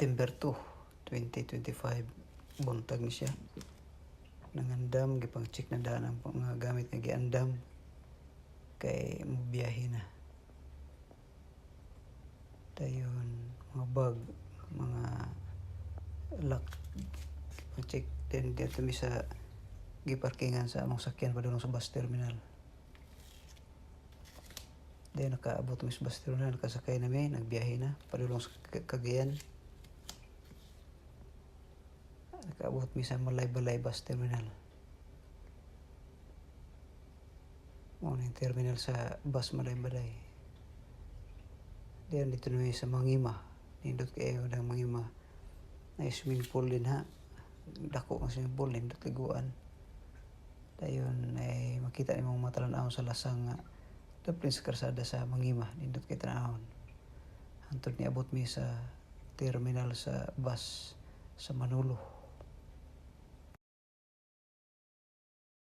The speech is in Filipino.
September 2, 2025 buntag ni siya. Nangandam gipang check na daan ang mga gamit nga giandam kay biyahe na. Dayon mga bag, mga lock check din dito mi sa giparkingan sa among sakyan padulong sa bus terminal. Dayon nakaabot mi sa bus terminal, nakasakay na mi, nagbiyahe na padulong sa Cagayan. Nakaabot mi sa Malay-Balay bus terminal. Morning terminal sa bus Malay-Balay. Dayon dito na mi sa Mangima. Nindot kayo ng Mangima. May swimming pool din ha. Dako ang swimming pool, nindot liguan. Dayon ay makita ni mong matalan-ahon sa lasang nga dapin sa karsada sa Mangima, nindot kay tanahon. Hantod ni abot mi sa terminal sa bus sa Manolo.